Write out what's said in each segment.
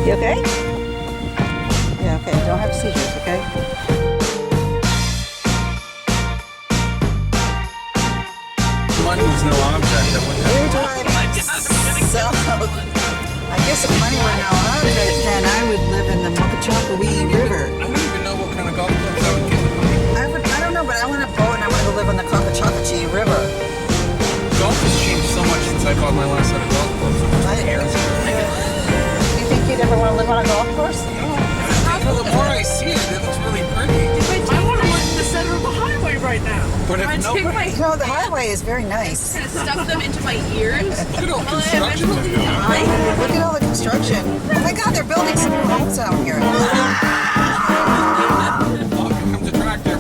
You okay? Yeah, okay. Don't have seizures, okay? Money was no object. We're driving south. I guess if money were no object, then I would live in the Mokachakawee River. I don't even know what kind of golf clubs I would get. I don't know, but I want to boat and I want to go live on the Mokachakawee River. Golf has changed so much since I bought my last set of golf clubs. Do you think you'd ever want to live on a golf course? Well, the more I see it, it looks really pretty. I want to live in the center of the highway right now. But if No, the highway is very nice. Kind of stuff them into my ears. Look at all the construction they're doing. Look at all the construction. Oh my God, they're building some new homes out here. Oh, here comes a tractor.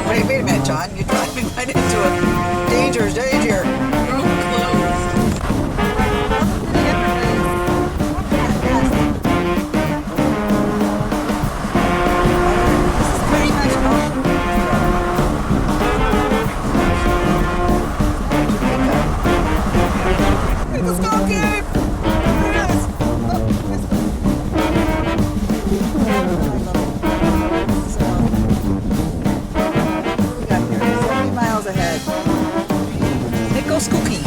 Wait a minute, John. You're driving right into it. Danger, danger. Road closed. Let's go, Gabe! We got here 70 miles ahead. Nico Skookie.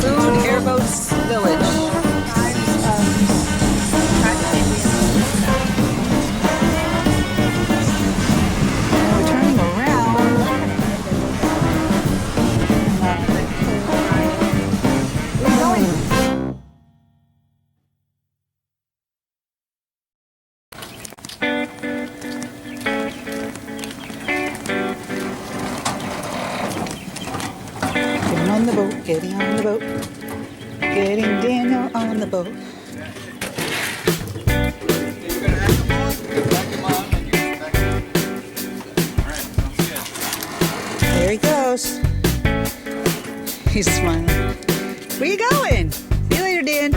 Food, Airboats Village. Now we're turning around. We're going. Getting on the boat, getting on the boat, getting Daniel on the boat. There he goes. He's smiling. Where you going? See you later, Dan.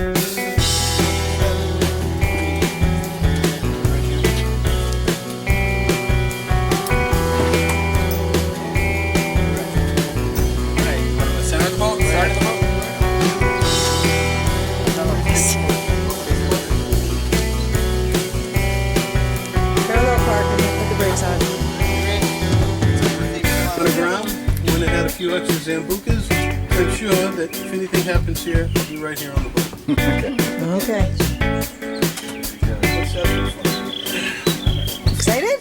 Center of the boat, side of the boat. Parallel park and put the brakes on. On the ground, when it had a few extra Zambucas, I'm sure that if anything happens here, I'll be right here on the boat. Okay. Excited?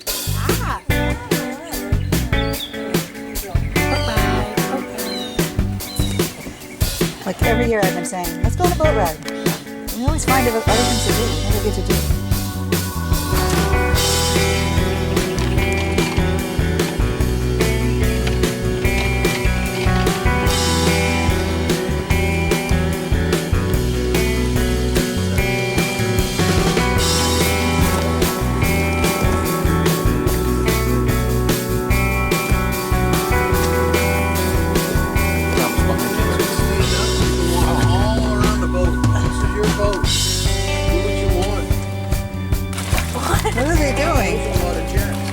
Like every year I've been saying, let's go on a boat ride. We always find other things to do. We never get to do. All around the boat. This is your boat. Do what you want. What are they doing? A lot of jets.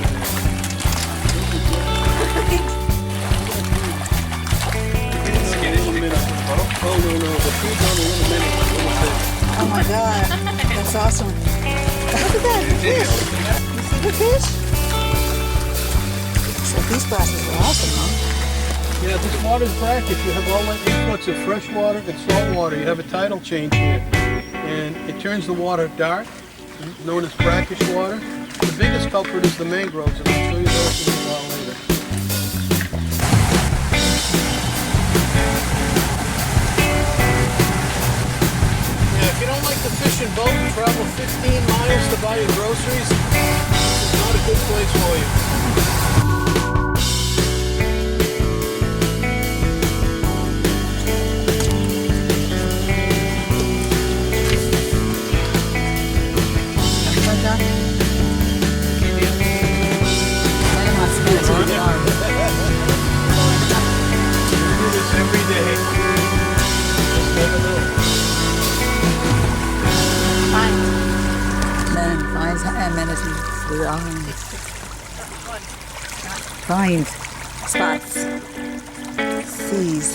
Oh, no, the food's on a little minute. Oh my God. That's awesome. Look at that, the fish. You see the fish? So these glasses are awesome, huh? Yeah, this water's brackish. You have all that influx of fresh water and salt water. You have a tidal change here. And it turns the water dark, known as brackish water. The biggest culprit is the mangroves, and I'll show you those a while later. Yeah, if you don't like to fish and boat and travel 15 miles to buy your groceries, this is not a good place for you. Do this every day. Just never know. Finds and Manatee. Find spots. Seas.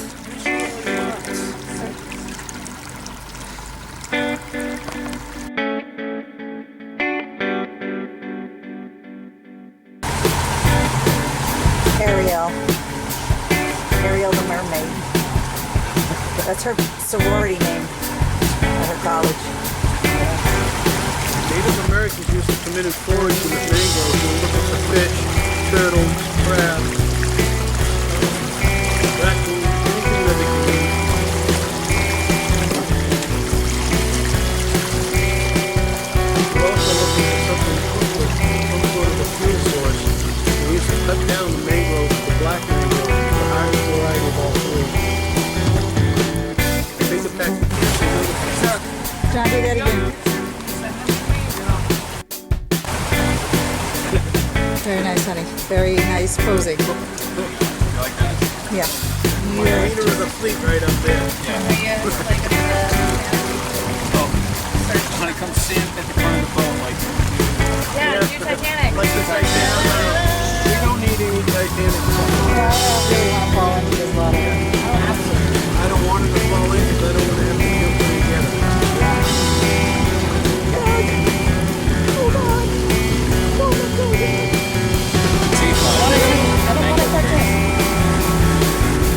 That's her sorority name at her college. Native Americans used to come in and forage in the mangroves and look for fish, turtles, crabs, raccoons, anything that they could eat. We're also looking for something to cook with, some sort of a fuel source. We used to cut down the mangroves, the black mangroves, the highest variety of all three. Take it back to camp. John, do that again. Very nice, honey. Very nice posing. You like that? Yeah. The leader of the fleet right up there. Oh, honey, come stand at the front of the boat, like. Yeah, do Titanic. Like the Titanic. We don't need any Titanic. Yeah, I don't really want to fall into this water. I don't want it to fall in because I don't want to have to deal with it together.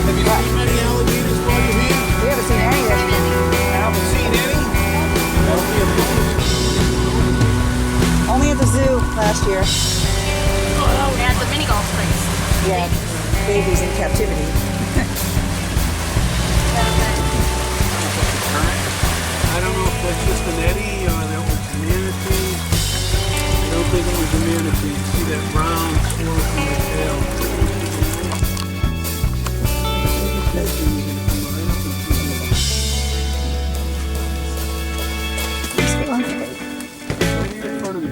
Have you seen many alligators while you're here? We haven't seen any yet. I haven't seen any. That'll be a bonus. Only at the zoo last year. Oh, and the mini golf place. Yeah, babies in captivity. I don't know if that's just an eddy or that was a manatee. I don't think it was a manatee. You see that round swirl from the tail. Right here in front of me.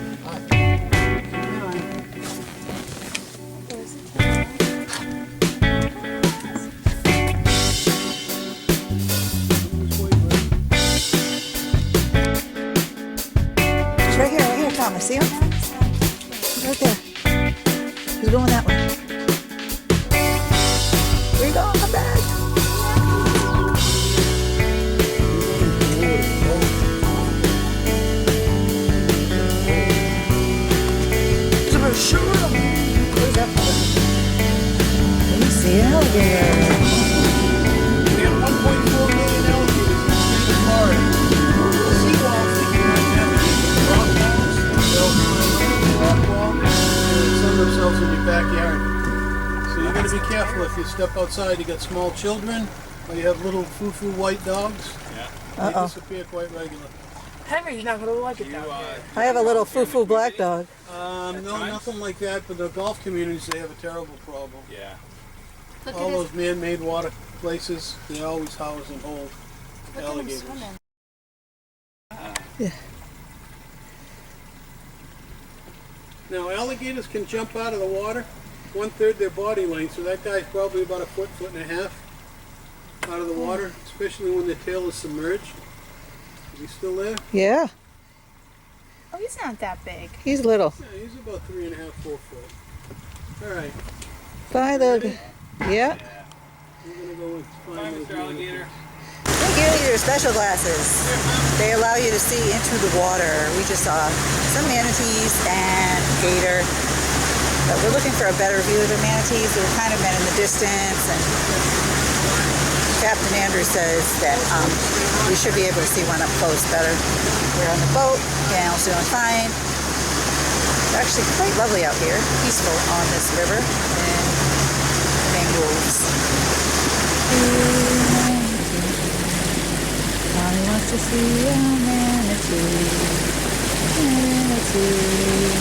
He's right here, Thomas. See him? He's right there. He's going that way. Where you going? Come back. Shoot him! Where's that for? Let me see an alligator. We have 1.4 million alligators in the state of Florida. Seawalls that you might have rock walls, they'll climb over the rock wall and sun themselves in your backyard. So you got to be careful if you step outside. You got small children, or you have little foo-foo white dogs. They disappear quite regular. Henry's not going to like it down here. I have a little foo-foo black dog. No, nothing like that. But the golf communities, they have a terrible problem. Yeah. Look All at those man-made water places, they always house and hold alligators. Yeah. Now, alligators can jump out of the water 1/3 their body length, so that guy's probably about a foot, foot and a half out of the water, especially when their tail is submerged. Is he still there? Yeah, Oh, he's not that big. he's little. Yeah, he's about 3.5, 4 foot. All right, Bye, little. Yeah. we're gonna go and Bye, find Mr. those Alligator. Thank you, your special glasses. They allow you to see into the water. We just saw some manatees and gator. But we're looking for a better view of the manatees. They were kind of in the distance. And Captain Andrew says that we should be able to see one up close better. We're on the boat. Daniel's doing fine. It's actually quite lovely out here. Peaceful on this river. And mangroves. Mommy wants to see a manatee. Manatee.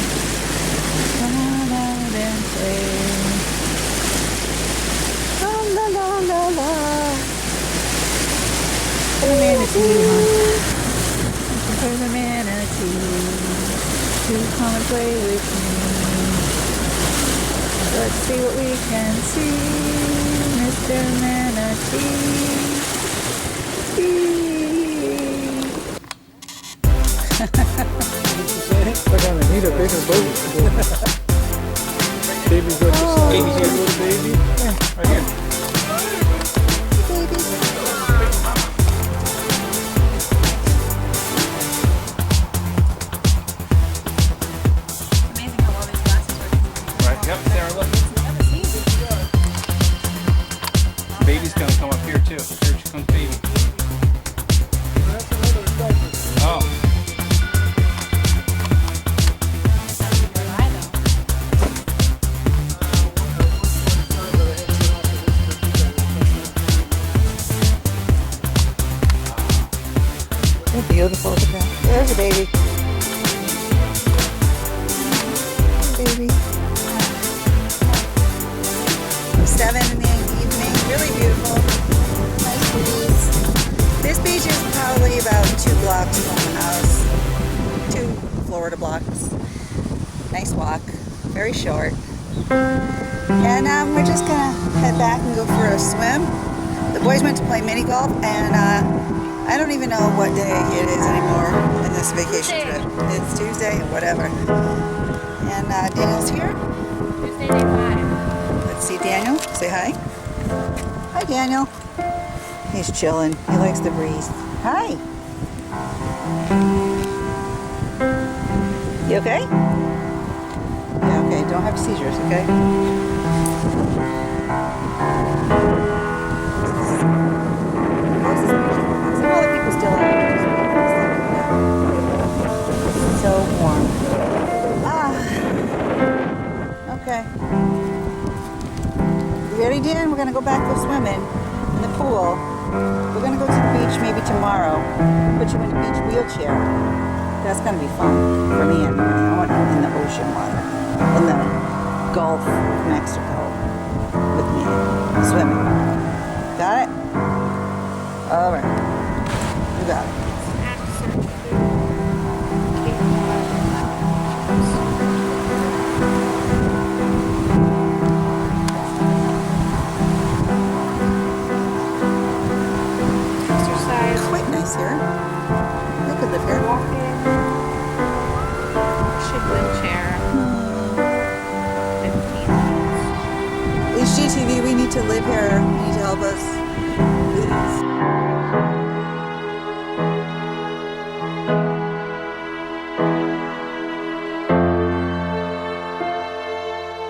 Come out and play. La la la la la. The manatee, huh? For the manatee to come and play with me. Let's see what we can see, Mr. Manatee. We're gonna need a bigger boat. Baby's got the Baby's here. little baby. Right here. Amazing how all these glasses work. Right. Yep. Sarah, look. Baby's gonna come up here too. Here she comes, baby. So beautiful. Look at that. There's a baby. Baby. 7 in the evening. Really beautiful. Nice breeze. This beach is probably about 2 blocks from the house. 2 Florida blocks. Nice walk. Very short. And we're just gonna head back and go for a swim. The boys went to play mini golf, and I don't even know what day it is anymore in this vacation trip. It's Tuesday or whatever. And Daniel's here. Tuesday, day 5. Let's see Daniel. Say hi. Hi, Daniel. He's chilling. He likes the breeze. Hi. You okay? Yeah, okay. Don't have seizures, okay? Some other people still have it. So warm. Okay. You ready, Dan? We're gonna go back go swimming in the pool. We're gonna go to the beach maybe tomorrow. Put you in a beach wheelchair. That's gonna be fun for me anyway. I want you in the ocean water, in the Gulf of Mexico with me swimming. Got it? All right. You got it. Exercise. Quite nice here. I could live here. Walking. Should wheelchair. 15 minutes. HGTV, we need to live here. You need to help us.